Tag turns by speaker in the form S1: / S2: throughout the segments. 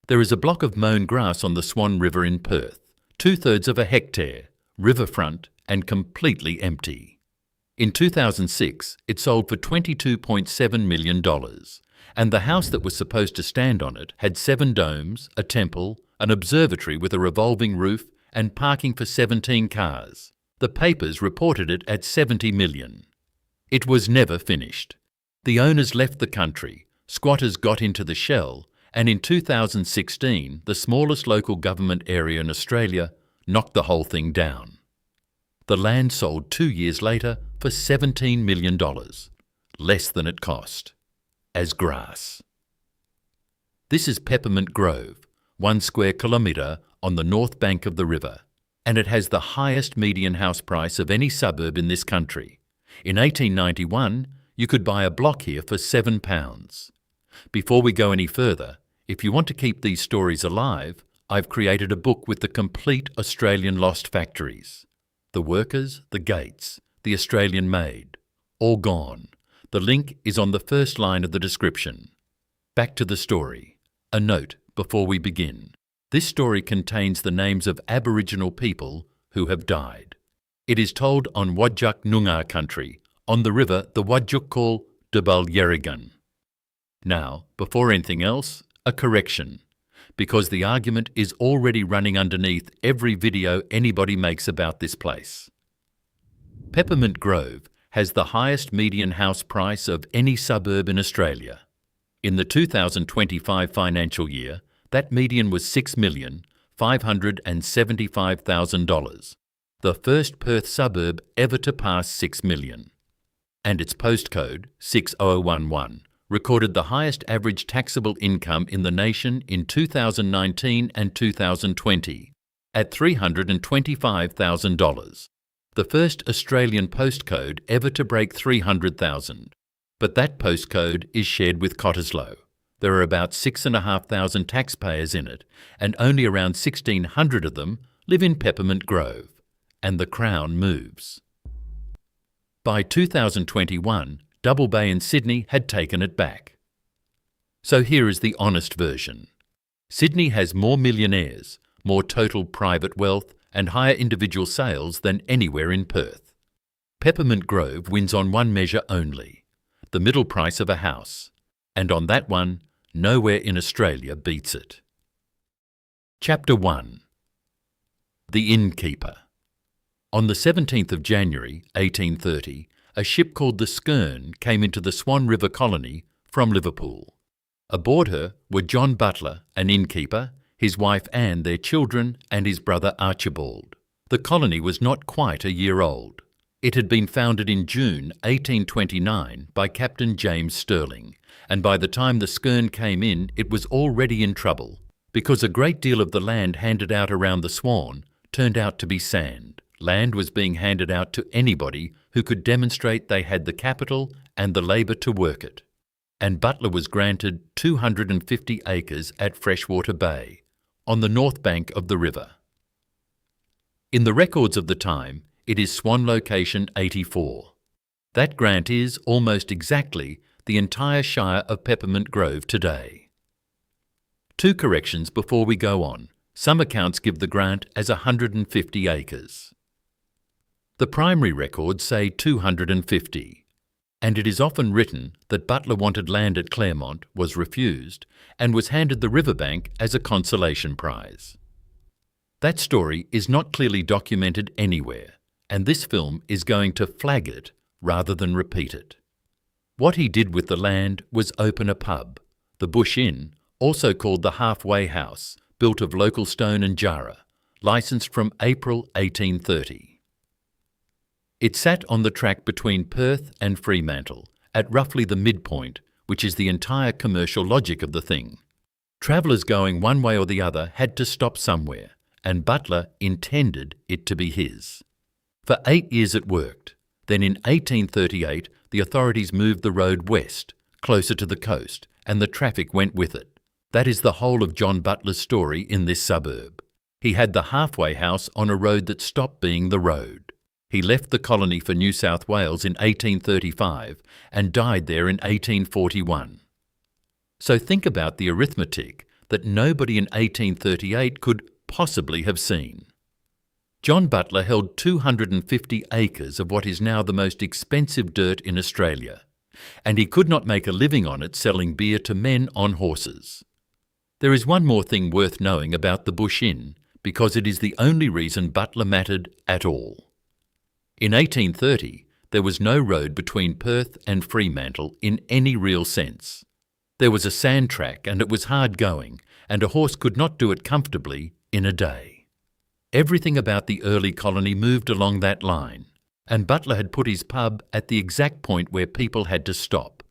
S1: There is a block of mown grass on the Swan River in Perth, 2/3 of a hectare, riverfront and completely empty. In 2006, it sold for $22.7 million, and the house that was supposed to stand on it had 7 domes, a temple, an observatory with a revolving roof and parking for 17 cars. The papers reported it at $70 million. It was never finished. The owners left the country, squatters got into the shell, and in 2016, the smallest local government area in Australia knocked the whole thing down. The land sold 2 years later for $17 million, less than it cost, as grass. This is Peppermint Grove, 1 square kilometre on the north bank of the river, and it has the highest median house price of any suburb in this country. In 1891, you could buy a block here for £7. Before we go any further, if you want to keep these stories alive, I've created a book with the complete Australian lost factories. The workers, the gates, the Australian made, all gone. The link is on the first line of the description. Back to the story. A note before we begin. This story contains the names of Aboriginal people who have died. It is told on Wadjuk Noongar country, on the river the Wadjuk call Dubal Yerrigan. Now, before anything else, a correction, because the argument is already running underneath every video anybody makes about this place. Peppermint Grove has the highest median house price of any suburb in Australia. In the 2025 financial year, that median was $6,575,000, the first Perth suburb ever to pass 6 million. And its postcode, 6011, recorded the highest average taxable income in the nation in 2019 and 2020, at $325,000, the first Australian postcode ever to break 300,000. But that postcode is shared with Cottesloe. There are about 6,500 taxpayers in it, and only around 1,600 of them live in Peppermint Grove, and the Crown moves. By 2021, Double Bay in Sydney had taken it back. So here is the honest version. Sydney has more millionaires, more total private wealth and higher individual sales than anywhere in Perth. Peppermint Grove wins on one measure only, the middle price of a house, and on that one, nowhere in Australia beats it. Chapter 1. The Innkeeper. On the 17th of January, 1830, a ship called the Skern came into the Swan River colony from Liverpool. Aboard her were John Butler, an innkeeper, his wife Anne, their children, and his brother Archibald. The colony was not quite a year old. It had been founded in June 1829 by Captain James Stirling, and by the time the Skern came in, it was already in trouble, because a great deal of the land handed out around the Swan turned out to be sand. Land was being handed out to anybody who could demonstrate they had the capital and the labour to work it. And Butler was granted 250 acres at Freshwater Bay, on the north bank of the river. In the records of the time, it is Swan Location 84. That grant is, almost exactly, the entire Shire of Peppermint Grove today. 2 corrections before we go on. Some accounts give the grant as 150 acres. The primary records say 250, and it is often written that Butler wanted land at Claremont, was refused, and was handed the riverbank as a consolation prize. That story is not clearly documented anywhere, and this film is going to flag it rather than repeat it. What he did with the land was open a pub, the Bush Inn, also called the Halfway House, built of local stone and jarrah, licensed from April 1830. It sat on the track between Perth and Fremantle, at roughly the midpoint, which is the entire commercial logic of the thing. Travellers going one way or the other had to stop somewhere, and Butler intended it to be his. For 8 years it worked. Then in 1838 the authorities moved the road west, closer to the coast, and the traffic went with it. That is the whole of John Butler's story in this suburb. He had the halfway house on a road that stopped being the road. He left the colony for New South Wales in 1835 and died there in 1841. So think about the arithmetic, that nobody in 1838 could possibly have seen. John Butler held 250 acres of what is now the most expensive dirt in Australia, and he could not make a living on it selling beer to men on horses. There is one more thing worth knowing about the Bush Inn, because it is the only reason Butler mattered at all. In 1830, there was no road between Perth and Fremantle in any real sense. There was a sand track and it was hard going, and a horse could not do it comfortably in a day. Everything about the early colony moved along that line, and Butler had put his pub at the exact point where people had to stop.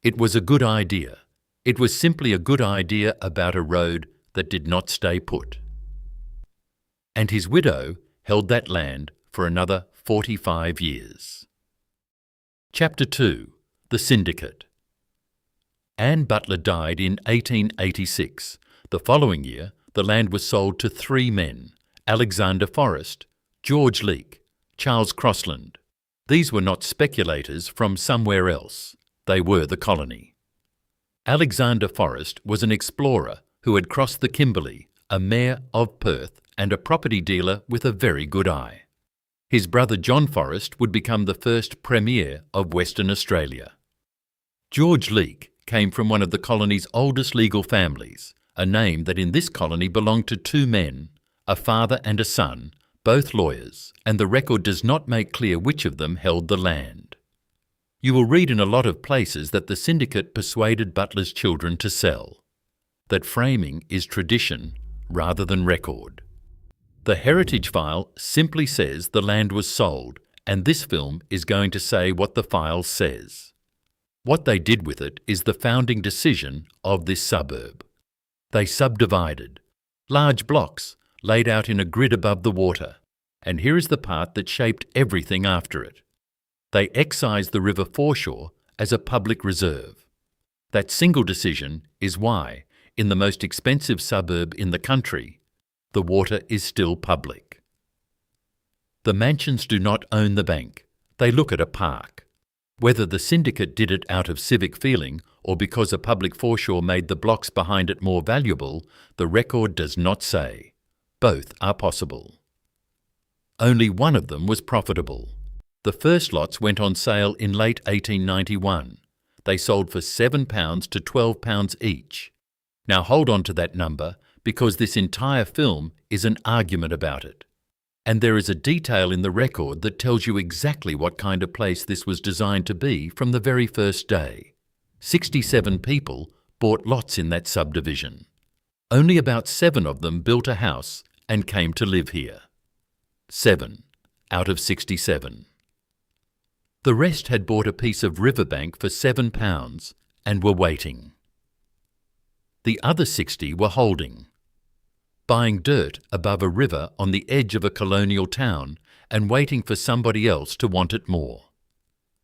S1: It was a good idea. It was simply a good idea about a road that did not stay put. And his widow held that land for another 45 years. Chapter 2. The Syndicate. Anne Butler died in 1886. The following year, the land was sold to three men: Alexander Forrest, George Leake, Charles Crossland. These were not speculators from somewhere else. They were the colony. Alexander Forrest was an explorer who had crossed the Kimberley, a mayor of Perth, and a property dealer with a very good eye. His brother John Forrest would become the first Premier of Western Australia. George Leake came from one of the colony's oldest legal families, a name that in this colony belonged to two men, a father and a son, both lawyers, and the record does not make clear which of them held the land. You will read in a lot of places that the syndicate persuaded Butler's children to sell, that framing is tradition rather than record. The heritage file simply says the land was sold, and this film is going to say what the file says. What they did with it is the founding decision of this suburb. They subdivided, large blocks laid out in a grid above the water, and here is the part that shaped everything after it. They excised the river foreshore as a public reserve. That single decision is why, in the most expensive suburb in the country, the water is still public. The mansions do not own the bank. They look at a park. Whether the syndicate did it out of civic feeling or because a public foreshore made the blocks behind it more valuable, the record does not say. Both are possible. Only one of them was profitable. The first lots went on sale in late 1891. They sold for £7 to £12 each. Now hold on to that number, because this entire film is an argument about it. And there is a detail in the record that tells you exactly what kind of place this was designed to be from the very first day. 67 people bought lots in that subdivision. Only about 7 of them built a house and came to live here. 7 out of 67. The rest had bought a piece of riverbank for £7 and were waiting. The other 60 were holding, buying dirt above a river on the edge of a colonial town and waiting for somebody else to want it more.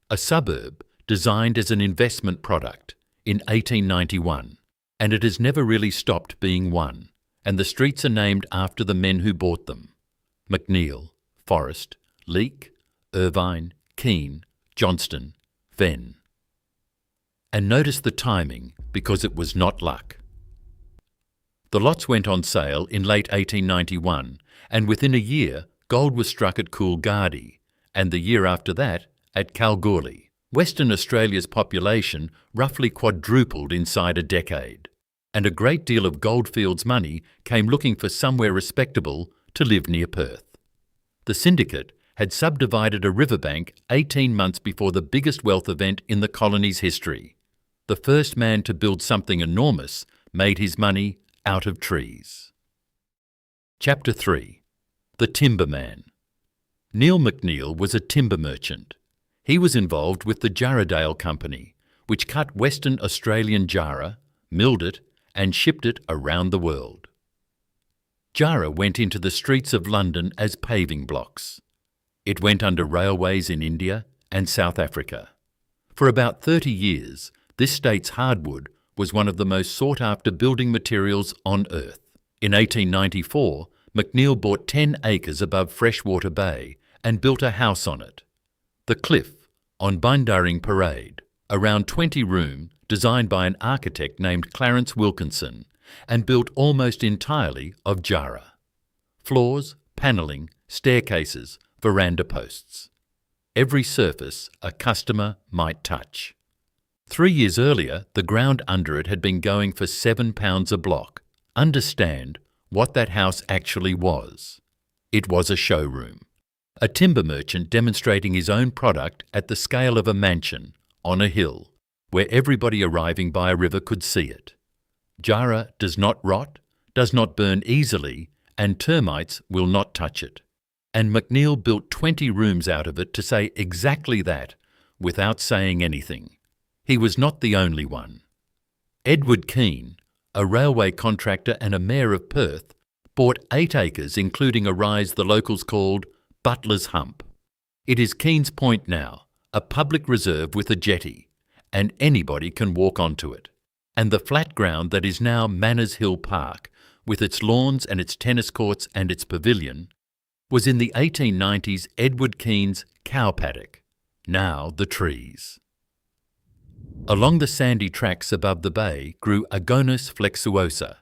S1: A suburb designed as an investment product in 1891, and it has never really stopped being one, and the streets are named after the men who bought them: McNeil, Forrest, Leake, Irvine, Keane, Johnston, Venn. And notice the timing, because it was not luck. The lots went on sale in late 1891, and within a year gold was struck at Coolgardie, and the year after that at Kalgoorlie. Western Australia's population roughly quadrupled inside a decade, and a great deal of Goldfields money came looking for somewhere respectable to live near Perth. The syndicate had subdivided a riverbank 18 months before the biggest wealth event in the colony's history. The first man to build something enormous made his money out of trees. Chapter 3. The Timberman. Neil McNeil was a timber merchant. He was involved with the Jarradale Company, which cut Western Australian jarrah, milled it, and shipped it around the world. Jarrah went into the streets of London as paving blocks. It went under railways in India and South Africa. For about 30 years, this state's hardwood was one of the most sought-after building materials on earth. In 1894, McNeil bought 10 acres above Freshwater Bay and built a house on it. The Cliff, on Bundaring Parade, around 20-room, designed by an architect named Clarence Wilkinson, and built almost entirely of jarrah. Floors, panelling, staircases, veranda posts. Every surface a customer might touch. 3 years earlier, the ground under it had been going for £7 a block. Understand what that house actually was. It was a showroom. A timber merchant demonstrating his own product at the scale of a mansion, on a hill, where everybody arriving by a river could see it. Jarrah does not rot, does not burn easily, and termites will not touch it. And McNeill built 20 rooms out of it to say exactly that, without saying anything. He was not the only one. Edward Keane, a railway contractor and a mayor of Perth, bought 8 acres, including a rise the locals called Butler's Hump. It is Keane's Point now, a public reserve with a jetty, and anybody can walk onto it. And the flat ground that is now Manners Hill Park, with its lawns and its tennis courts and its pavilion, was in the 1890s Edward Keane's cow paddock, now the trees. Along the sandy tracks above the bay grew Agonus flexuosa,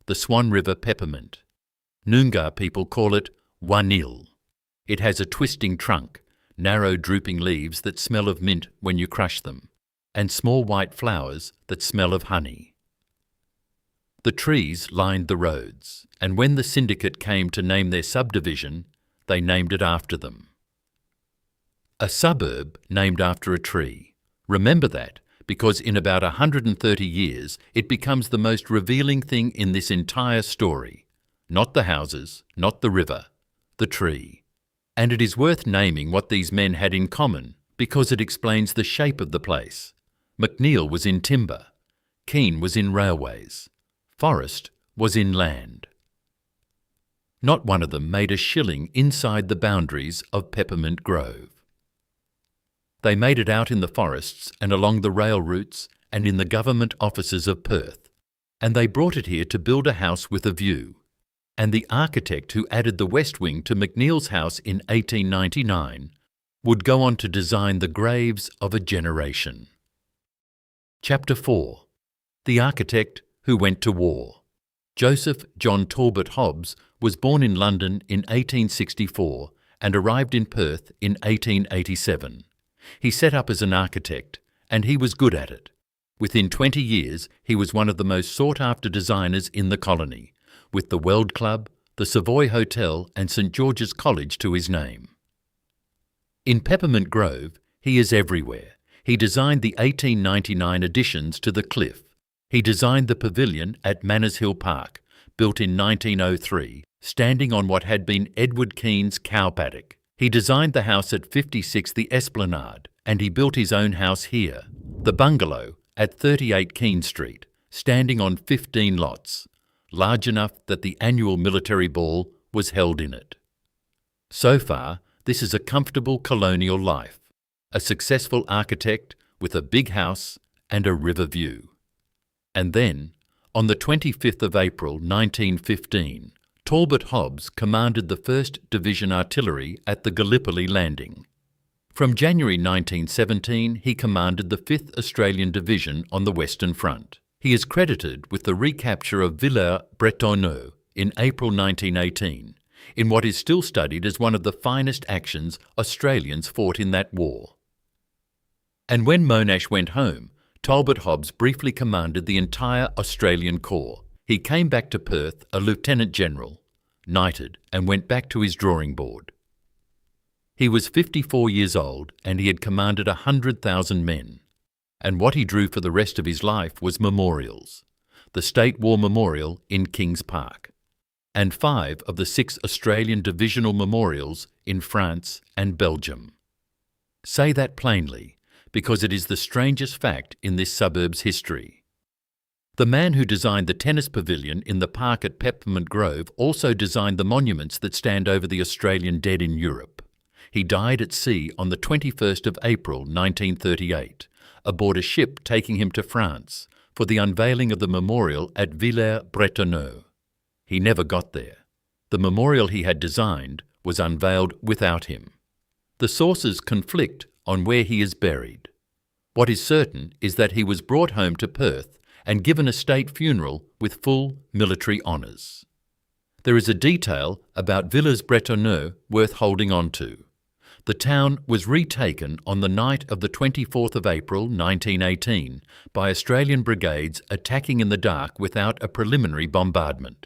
S1: the Swan River peppermint. Noongar people call it wanil. It has a twisting trunk, narrow drooping leaves that smell of mint when you crush them, and small white flowers that smell of honey. The trees lined the roads, and when the syndicate came to name their subdivision, they named it after them. A suburb named after a tree. Remember that, because in about 130 years it becomes the most revealing thing in this entire story. Not the houses, not the river, the tree. And it is worth naming what these men had in common, because it explains the shape of the place. McNeill was in timber. Keane was in railways. Forrest was in land. Not one of them made a shilling inside the boundaries of Peppermint Grove. They made it out in the forests and along the rail routes and in the government offices of Perth, and they brought it here to build a house with a view. And the architect who added the west wing to McNeill's house in 1899 would go on to design the graves of a generation. Chapter 4. The Architect Who Went to War. Joseph John Talbot Hobbs was born in London in 1864 and arrived in Perth in 1887. He set up as an architect, and he was good at it. Within 20 years, he was one of the most sought-after designers in the colony, with the Weld Club, the Savoy Hotel and St George's College to his name. In Peppermint Grove, he is everywhere. He designed the 1899 additions to the cliff. He designed the pavilion at Manners Hill Park, built in 1903, standing on what had been Edward Keane's cow paddock. He designed the house at 56 the Esplanade, and he built his own house here, the bungalow at 38 Keane Street, standing on 15 lots, large enough that the annual military ball was held in it. So far, this is a comfortable colonial life, a successful architect with a big house and a river view. And then, on the 25th of April 1915, Talbot Hobbs commanded the 1st Division Artillery at the Gallipoli Landing. From January 1917, he commanded the 5th Australian Division on the Western Front. He is credited with the recapture of Villers-Bretonneux in April 1918, in what is still studied as one of the finest actions Australians fought in that war. And when Monash went home, Talbot Hobbs briefly commanded the entire Australian Corps. He came back to Perth a Lieutenant General, knighted, and went back to his drawing board. He was 54 years old and he had commanded 100,000 men. And what he drew for the rest of his life was memorials. The State War Memorial in Kings Park, and 5 of the 6 Australian Divisional Memorials in France and Belgium. Say that plainly, because it is the strangest fact in this suburb's history. The man who designed the tennis pavilion in the park at Peppermint Grove also designed the monuments that stand over the Australian dead in Europe. He died at sea on the 21st of April 1938, aboard a ship taking him to France for the unveiling of the memorial at Villers-Bretonneux. He never got there. The memorial he had designed was unveiled without him. The sources conflict on where he is buried. What is certain is that he was brought home to Perth and given a state funeral with full military honours. There is a detail about Villers-Bretonneux worth holding on to. The town was retaken on the night of the 24th of April 1918 by Australian brigades attacking in the dark without a preliminary bombardment.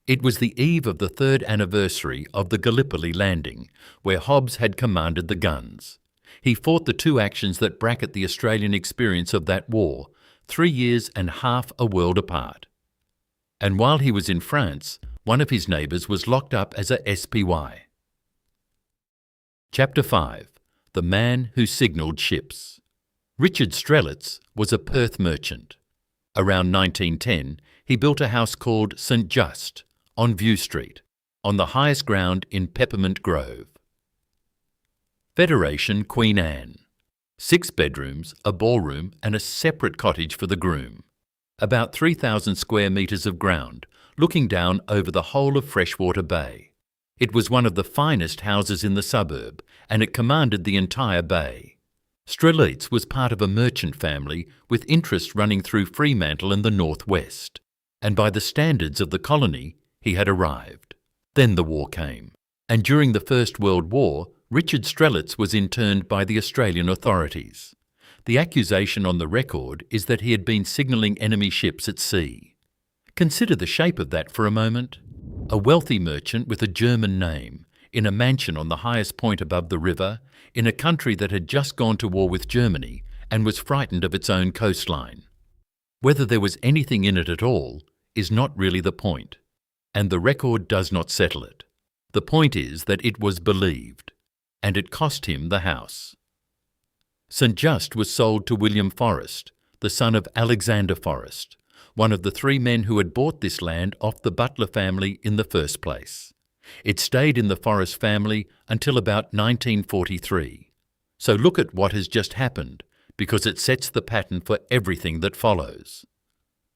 S1: It was the eve of the 3rd anniversary of the Gallipoli landing, where Hobbs had commanded the guns. He fought the two actions that bracket the Australian experience of that war, 3 years and half a world apart. And while he was in France, one of his neighbours was locked up as a SPY. Chapter 5. The Man Who Signalled Ships. Richard Strelitz was a Perth merchant. Around 1910, he built a house called St Just on View Street, on the highest ground in Peppermint Grove. Federation, Queen Anne. 6 bedrooms, a ballroom and a separate cottage for the groom. About 3,000 square metres of ground, looking down over the whole of Freshwater Bay. It was one of the finest houses in the suburb, and it commanded the entire bay. Strelitz was part of a merchant family with interests running through Fremantle and the northwest, and by the standards of the colony, he had arrived. Then the war came, and during the First World War, Richard Strelitz was interned by the Australian authorities. The accusation on the record is that he had been signalling enemy ships at sea. Consider the shape of that for a moment. A wealthy merchant with a German name, in a mansion on the highest point above the river, in a country that had just gone to war with Germany and was frightened of its own coastline. Whether there was anything in it at all is not really the point, and the record does not settle it. The point is that it was believed, and it cost him the house. St Just was sold to William Forrest, the son of Alexander Forrest, one of the 3 men who had bought this land off the Butler family in the first place. It stayed in the Forrest family until about 1943. So look at what has just happened, because it sets the pattern for everything that follows.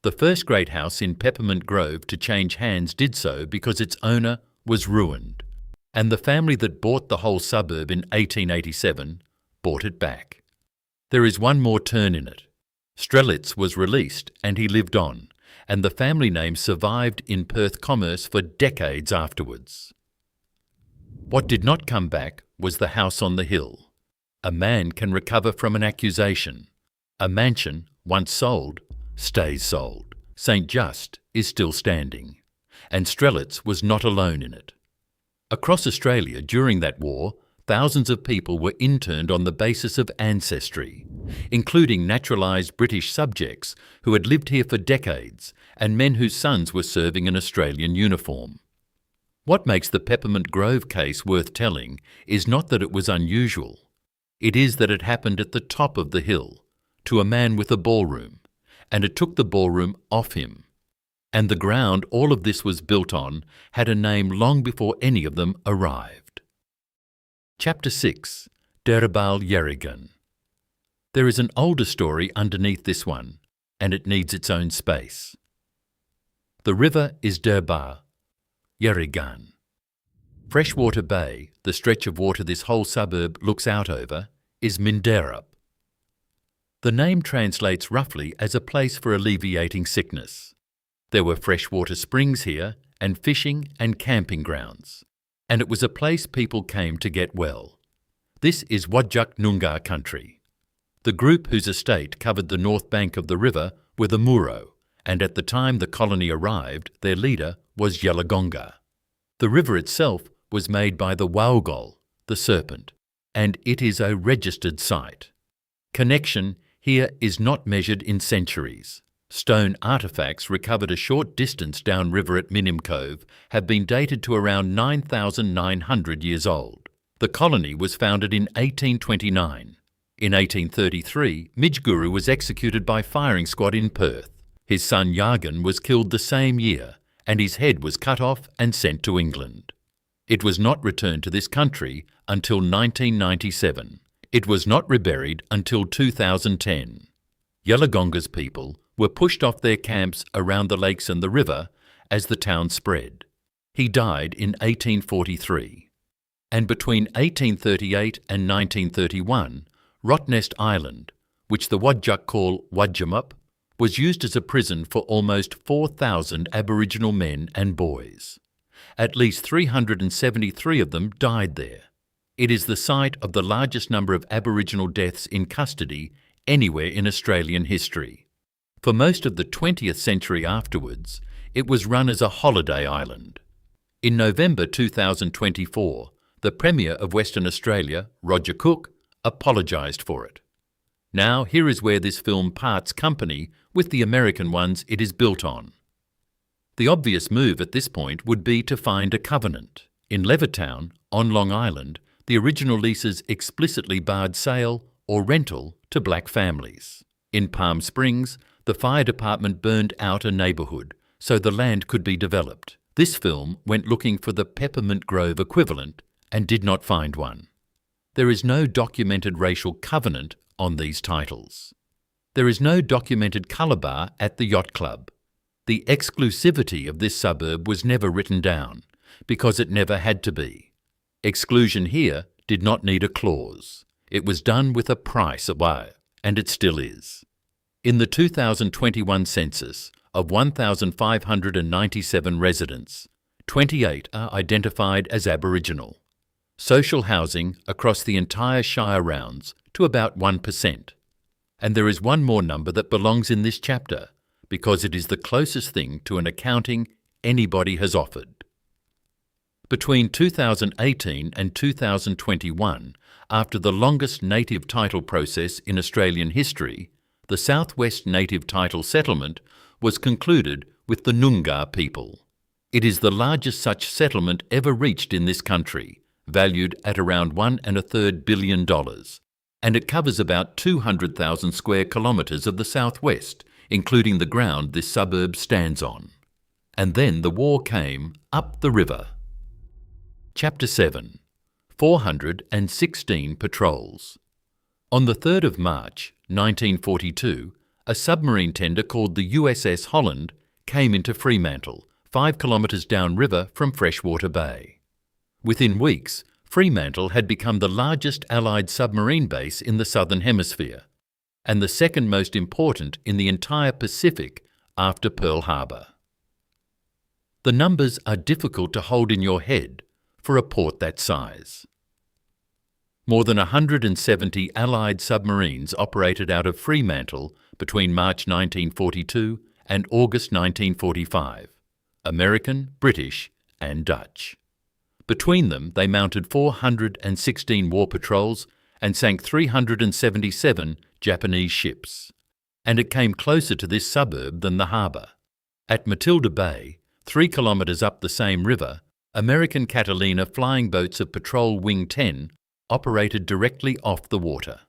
S1: The first great house in Peppermint Grove to change hands did so because its owner was ruined, and the family that bought the whole suburb in 1887 bought it back. There is one more turn in it. Strelitz was released and he lived on, and the family name survived in Perth commerce for decades afterwards. What did not come back was the house on the hill. A man can recover from an accusation. A mansion, once sold, stays sold. St Just is still standing, and Strelitz was not alone in it. Across Australia during that war, thousands of people were interned on the basis of ancestry, including naturalised British subjects who had lived here for decades and men whose sons were serving an Australian uniform. What makes the Peppermint Grove case worth telling is not that it was unusual. It is that it happened at the top of the hill, to a man with a ballroom, and it took the ballroom off him. And the ground all of this was built on had a name long before any of them arrived. Chapter 6. Derbal Yerrigan. There is an older story underneath this one, and it needs its own space. The river is Derbar, Yerrigan. Freshwater Bay, the stretch of water this whole suburb looks out over, is Minderup. The name translates roughly as a place for alleviating sickness. There were freshwater springs here, and fishing and camping grounds, and it was a place people came to get well. This is Wadjuk Noongar country. The group whose estate covered the north bank of the river were the Muro, and at the time the colony arrived, their leader was Yelagonga. The river itself was made by the Waugol, the serpent, and it is a registered site. Connection here is not measured in centuries. Stone artefacts recovered a short distance downriver at Minim Cove have been dated to around 9,900 years old. The colony was founded in 1829. In 1833, Midguru was executed by firing squad in Perth. His son Yargan was killed the same year, and his head was cut off and sent to England. It was not returned to this country until 1997. It was not reburied until 2010. Yelagonga's people were pushed off their camps around the lakes and the river as the town spread. He died in 1843. And between 1838 and 1931, Rottnest Island, which the Wadjuk call Wadjamup, was used as a prison for almost 4,000 Aboriginal men and boys. At least 373 of them died there. It is the site of the largest number of Aboriginal deaths in custody anywhere in Australian history. For most of the 20th century afterwards, it was run as a holiday island. In November 2024, the Premier of Western Australia, Roger Cook, apologised for it. Now, here is where this film parts company with the American ones it is built on. The obvious move at this point would be to find a covenant. In Levittown, on Long Island, the original leases explicitly barred sale or rental to black families. In Palm Springs, the fire department burned out a neighbourhood so the land could be developed. This film went looking for the Peppermint Grove equivalent and did not find one. There is no documented racial covenant on these titles. There is no documented colour bar at the yacht club. The exclusivity of this suburb was never written down because it never had to be. Exclusion here did not need a clause. It was done with a price away, and it still is. In the 2021 census, of 1,597 residents, 28 are identified as Aboriginal. Social housing across the entire Shire rounds to about 1%. And there is one more number that belongs in this chapter because it is the closest thing to an accounting anybody has offered. Between 2018 and 2021, after the longest native title process in Australian history, the Southwest Native Title Settlement was concluded with the Noongar people. It is the largest such settlement ever reached in this country, valued at around $1.33 billion, and it covers about 200,000 square kilometres of the southwest, including the ground this suburb stands on. And then the war came up the river. Chapter 7. 416 Patrols. On the 3rd of March, 1942, a submarine tender called the USS Holland came into Fremantle, 5 kilometres downriver from Freshwater Bay. Within weeks, Fremantle had become the largest Allied submarine base in the Southern Hemisphere, and the second most important in the entire Pacific after Pearl Harbor. The numbers are difficult to hold in your head for a port that size. More than 170 Allied submarines operated out of Fremantle between March 1942 and August 1945, American, British and Dutch. Between them, they mounted 416 war patrols and sank 377 Japanese ships. And it came closer to this suburb than the harbour. At Matilda Bay, 3 kilometres up the same river, American Catalina flying boats of Patrol Wing 10 operated directly off the water.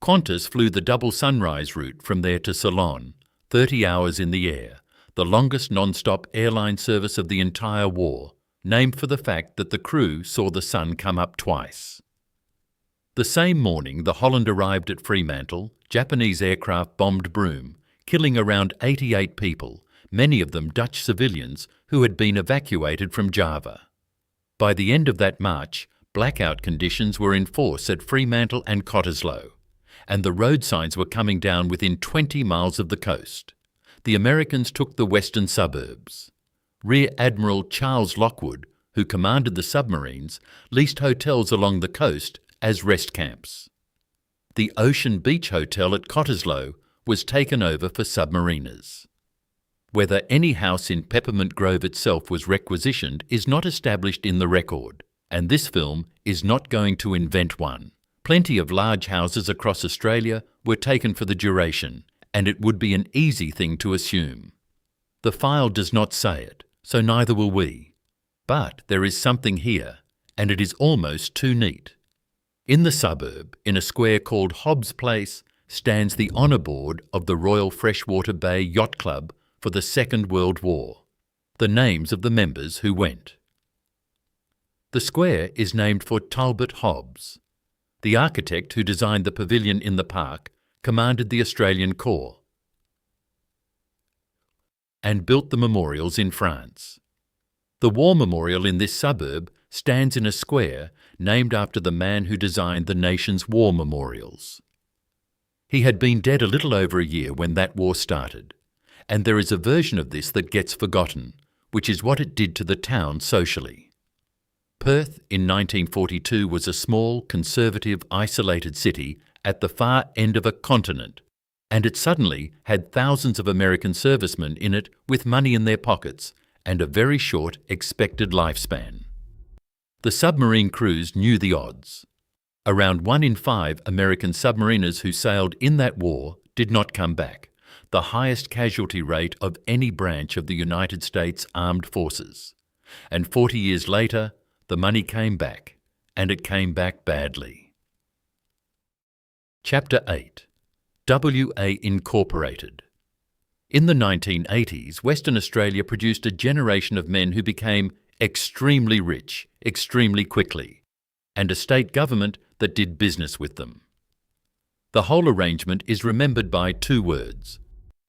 S1: Qantas flew the double sunrise route from there to Ceylon, 30 hours in the air, the longest non-stop airline service of the entire war, named for the fact that the crew saw the sun come up twice. The same morning the Holland arrived at Fremantle, Japanese aircraft bombed Broome, killing around 88 people, many of them Dutch civilians who had been evacuated from Java. By the end of that March, blackout conditions were in force at Fremantle and Cottesloe, and the road signs were coming down within 20 miles of the coast. The Americans took the western suburbs. Rear Admiral Charles Lockwood, who commanded the submarines, leased hotels along the coast as rest camps. The Ocean Beach Hotel at Cottesloe was taken over for submariners. Whether any house in Peppermint Grove itself was requisitioned is not established in the record, and this film is not going to invent one. Plenty of large houses across Australia were taken for the duration, and it would be an easy thing to assume. The file does not say it, so neither will we. But there is something here, and it is almost too neat. In the suburb, in a square called Hobbs Place, stands the honour board of the Royal Freshwater Bay Yacht Club for the Second World War, the names of the members who went. The square is named for Talbot Hobbs. The architect who designed the pavilion in the park commanded the Australian Corps and built the memorials in France. The war memorial in this suburb stands in a square named after the man who designed the nation's war memorials. He had been dead a little over a year when that war started, and there is a version of this that gets forgotten, which is what it did to the town socially. Perth in 1942 was a small, conservative, isolated city at the far end of a continent, and it suddenly had thousands of American servicemen in it with money in their pockets and a very short expected lifespan. The submarine crews knew the odds. Around 1 in 5 American submariners who sailed in that war did not come back, the highest casualty rate of any branch of the United States Armed Forces. And 40 years later, the money came back, and it came back badly. Chapter 8. WA Incorporated. In the 1980s, Western Australia produced a generation of men who became extremely rich, extremely quickly, and a state government that did business with them. The whole arrangement is remembered by 2 words: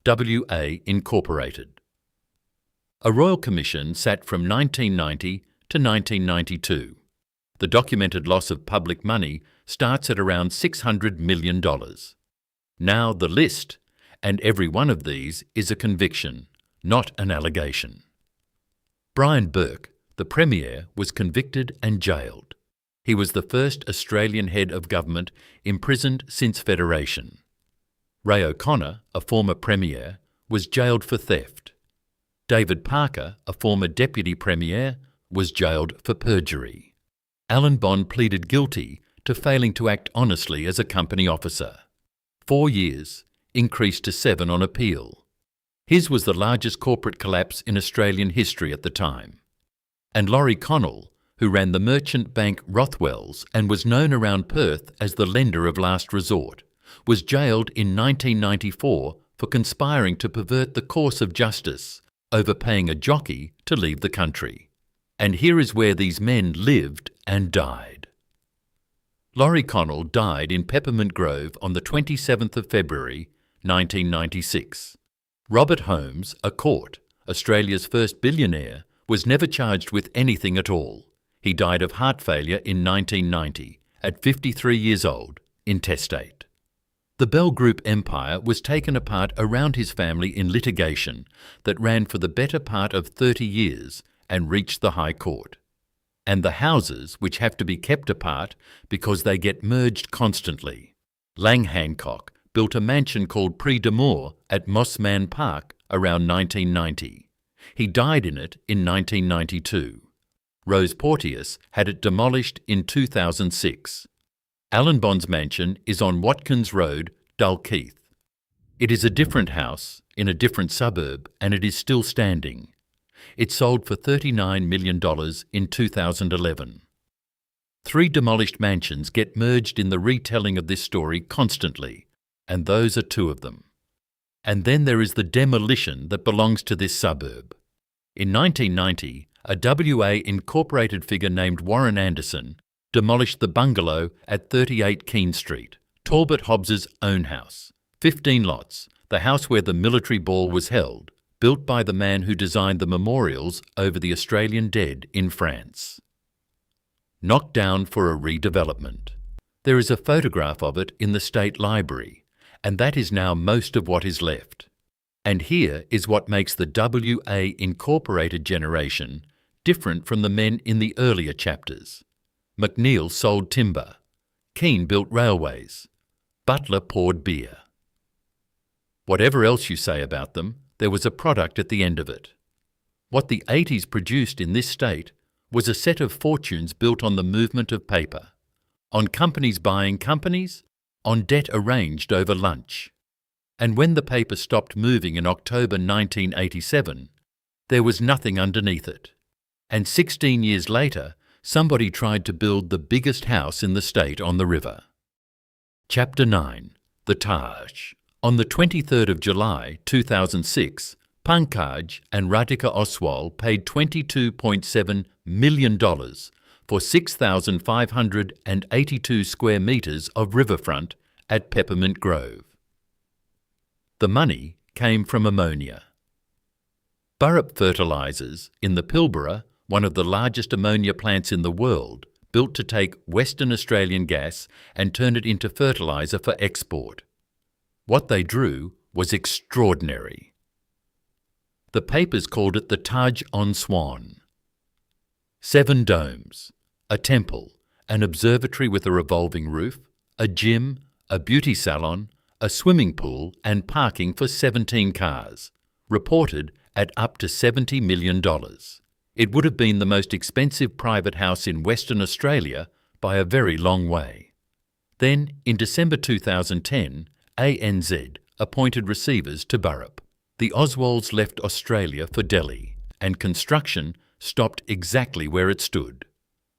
S1: WA Incorporated. A Royal Commission sat from 1990 to 1992. The documented loss of public money starts at around $600 million. Now the list, and every one of these, is a conviction, not an allegation. Brian Burke, the Premier, was convicted and jailed. He was the first Australian head of government imprisoned since Federation. Ray O'Connor, a former Premier, was jailed for theft. David Parker, a former Deputy Premier, was jailed for perjury. Alan Bond pleaded guilty to failing to act honestly as a company officer. 4 years, increased to 7 on appeal. His was the largest corporate collapse in Australian history at the time. And Laurie Connell, who ran the merchant bank Rothwell's and was known around Perth as the lender of last resort, was jailed in 1994 for conspiring to pervert the course of justice, overpaying a jockey to leave the country. And here is where these men lived and died. Laurie Connell died in Peppermint Grove on the 27th of February, 1996. Robert Holmes, a court, Australia's first billionaire, was never charged with anything at all. He died of heart failure in 1990, at 53 years old, intestate. The Bell Group empire was taken apart around his family in litigation that ran for the better part of 30 years and reached the High Court. And the houses, which have to be kept apart because they get merged constantly. Lang Hancock built a mansion called Prix d'Amour at Mossman Park around 1990. He died in it in 1992. Rose Porteous had it demolished in 2006. Alan Bond's mansion is on Watkins Road, Dalkeith. It is a different house in a different suburb, and it is still standing. It sold for $39 million in 2011. 3 demolished mansions get merged in the retelling of this story constantly, and those are 2 of them. And then there is the demolition that belongs to this suburb. In 1990, a WA Incorporated figure named Warren Anderson demolished the bungalow at 38 Keene Street, Talbot Hobbs's own house. 15 lots, the house where the military ball was held, built by the man who designed the memorials over the Australian dead in France. Knocked down for a redevelopment. There is a photograph of it in the State Library, and that is now most of what is left. And here is what makes the WA Incorporated generation different from the men in the earlier chapters. McNeil sold timber. Keane built railways. Butler poured beer. Whatever else you say about them, there was a product at the end of it. What the 80s produced in this state was a set of fortunes built on the movement of paper, on companies buying companies, on debt arranged over lunch. And when the paper stopped moving in October 1987, there was nothing underneath it. And 16 years later, somebody tried to build the biggest house in the state on the river. Chapter 9. The Taj. On the 23rd of July 2006, Pankaj and Radhika Oswal paid $22.7 million for 6,582 square metres of riverfront at Peppermint Grove. The money came from ammonia. Burrup Fertilisers in the Pilbara, one of the largest ammonia plants in the world, built to take Western Australian gas and turn it into fertiliser for export. What they drew was extraordinary. The papers called it the Taj on Swan. 7 domes, a temple, an observatory with a revolving roof, a gym, a beauty salon, a swimming pool and parking for 17 cars, reported at up to $70 million. It would have been the most expensive private house in Western Australia by a very long way. Then, in December 2010, ANZ appointed receivers to Burrup. The Oswalds left Australia for Delhi, and construction stopped exactly where it stood.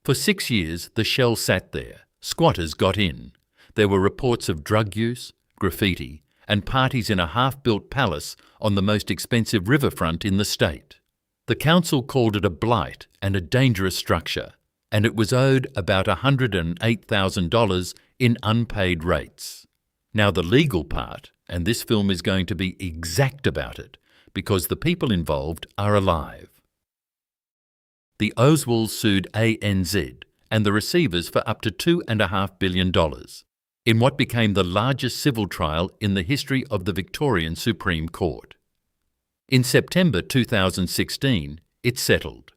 S1: For 6 years, the shell sat there. Squatters got in. There were reports of drug use, graffiti, and parties in a half-built palace on the most expensive riverfront in the state. The council called it a blight and a dangerous structure, and it was owed about $108,000 in unpaid rates. Now the legal part, and this film is going to be exact about it, because the people involved are alive. The Oswalds sued ANZ and the receivers for up to $2.5 billion in what became the largest civil trial in the history of the Victorian Supreme Court. In September 2016, it settled.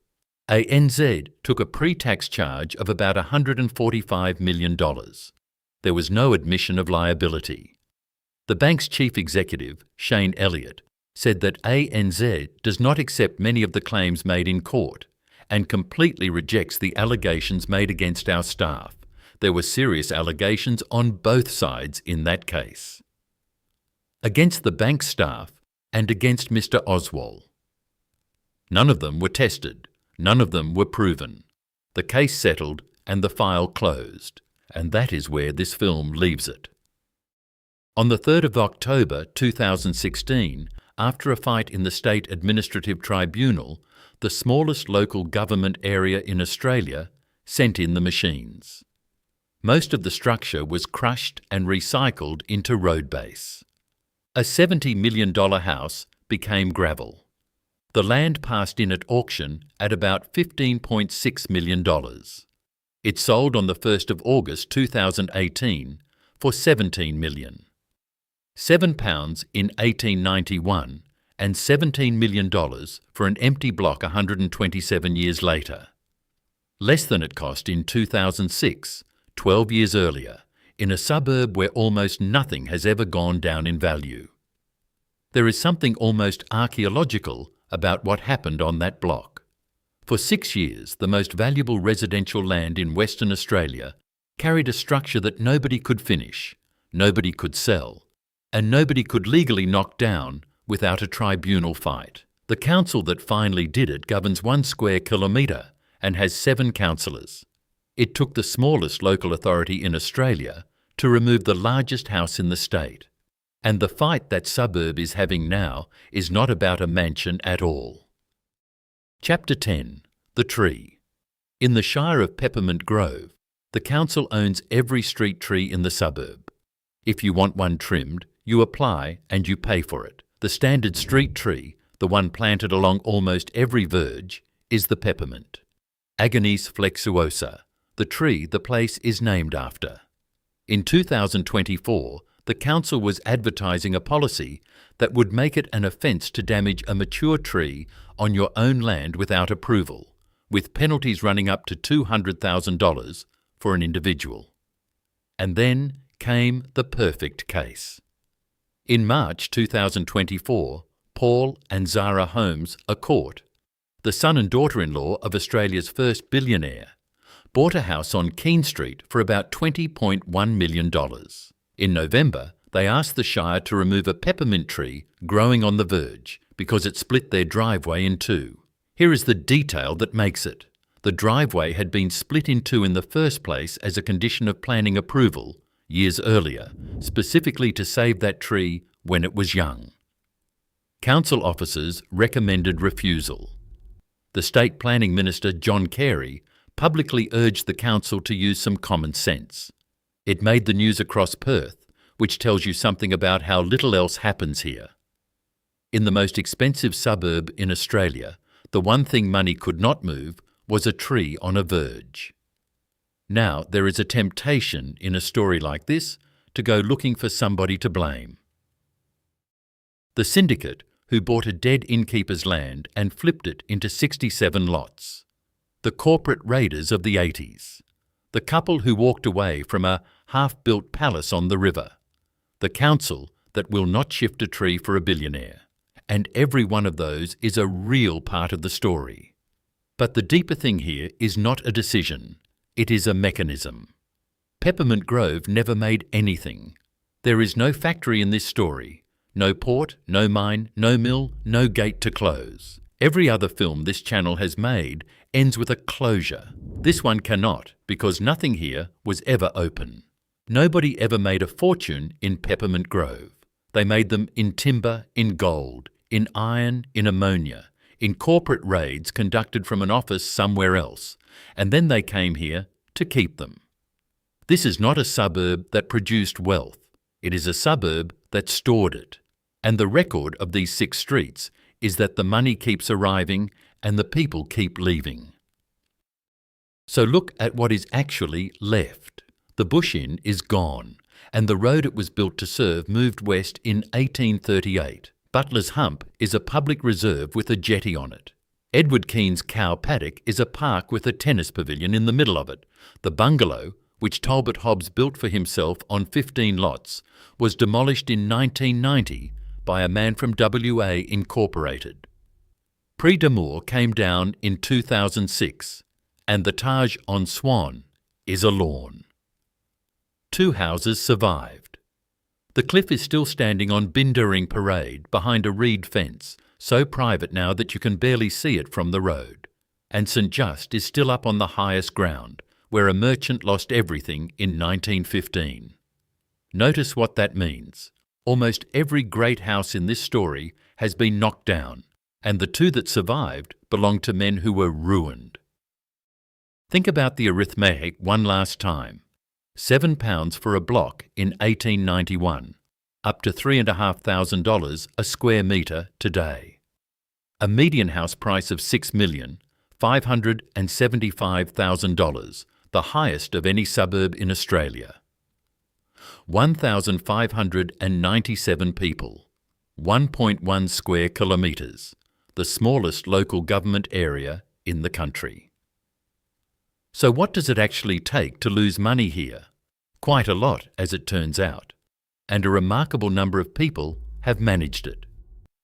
S1: ANZ took a pre-tax charge of about $145 million. There was no admission of liability. The bank's chief executive, Shane Elliott, said that ANZ does not accept many of the claims made in court and completely rejects the allegations made against our staff. There were serious allegations on both sides in that case. Against the bank staff and against Mr. Oswald. None of them were tested. None of them were proven. The case settled and the file closed, and that is where this film leaves it. On the 3rd of October 2016, after a fight in the State Administrative Tribunal, the smallest local government area in Australia sent in the machines. Most of the structure was crushed and recycled into road base. A $70 million house became gravel. The land passed in at auction at about $15.6 million. It sold on the 1st of August 2018 for $17 million. £7 in 1891 and $17 million for an empty block 127 years later. Less than it cost in 2006, 12 years earlier, in a suburb where almost nothing has ever gone down in value. There is something almost archaeological about what happened on that block. For 6 years, the most valuable residential land in Western Australia carried a structure that nobody could finish, nobody could sell, and nobody could legally knock down without a tribunal fight. The council that finally did it governs 1 square kilometre and has 7 councillors. It took the smallest local authority in Australia to remove the largest house in the state. And the fight that suburb is having now is not about a mansion at all. Chapter 10. The Tree. In the Shire of Peppermint Grove, the council owns every street tree in the suburb. If you want one trimmed, you apply and you pay for it. The standard street tree, the one planted along almost every verge, is the peppermint. Agonis flexuosa, the tree the place is named after. In 2024, the council was advertising a policy that would make it an offence to damage a mature tree on your own land without approval, with penalties running up to $200,000 for an individual. And then came the perfect case. In March 2024, Paul and Zara Holmes, a court, the son and daughter-in-law of Australia's first billionaire, bought a house on Keene Street for about $20.1 million. In November, they asked the Shire to remove a peppermint tree growing on the verge because it split their driveway in two. Here is the detail that makes it. The driveway had been split in two in the first place as a condition of planning approval years earlier, specifically to save that tree when it was young. Council officers recommended refusal. The State Planning Minister, John Carey, publicly urged the council to use some common sense. It made the news across Perth, which tells you something about how little else happens here. In the most expensive suburb in Australia, the one thing money could not move was a tree on a verge. Now, there is a temptation in a story like this to go looking for somebody to blame. The syndicate who bought a dead innkeeper's land and flipped it into 67 lots. The corporate raiders of the 80s. The couple who walked away from a half-built palace on the river. The council that will not shift a tree for a billionaire. And every one of those is a real part of the story. But the deeper thing here is not a decision. It is a mechanism. Peppermint Grove never made anything. There is no factory in this story. No port, no mine, no mill, no gate to close. Every other film this channel has made ends with a closure. This one cannot, because nothing here was ever open. Nobody ever made a fortune in Peppermint Grove. They made them in timber, in gold, in iron, in ammonia, in corporate raids conducted from an office somewhere else, and then they came here to keep them. This is not a suburb that produced wealth. It is a suburb that stored it. And the record of these 6 streets is that the money keeps arriving and the people keep leaving. So look at what is actually left. The Bush Inn is gone, and the road it was built to serve moved west in 1838. Butler's Hump is a public reserve with a jetty on it. Edward Keene's cow paddock is a park with a tennis pavilion in the middle of it. The bungalow, which Talbot Hobbs built for himself on 15 lots, was demolished in 1990 by a man from WA Incorporated. Prix d'Amour came down in 2006, and the Taj on Swan is a lawn. 2 houses survived. The cliff is still standing on Bindering Parade behind a reed fence, so private now that you can barely see it from the road. And St Just is still up on the highest ground, where a merchant lost everything in 1915. Notice what that means. Almost every great house in this story has been knocked down, and the 2 that survived belonged to men who were ruined. Think about the arithmetic one last time. £7 for a block in 1891, up to $3,500 a square metre today. A median house price of $6,575,000, the highest of any suburb in Australia. 1,597 people, 1.1 square kilometres, the smallest local government area in the country. So what does it actually take to lose money here? Quite a lot, as it turns out, and a remarkable number of people have managed it.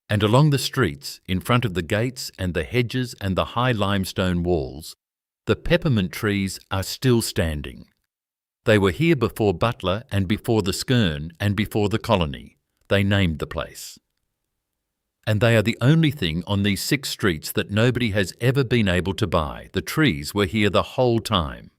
S1: And along the streets, in front of the gates and the hedges and the high limestone walls, the peppermint trees are still standing. They were here before Butler and before the Skern and before the colony. They named the place. And they are the only thing on these 6 streets that nobody has ever been able to buy. The trees were here the whole time.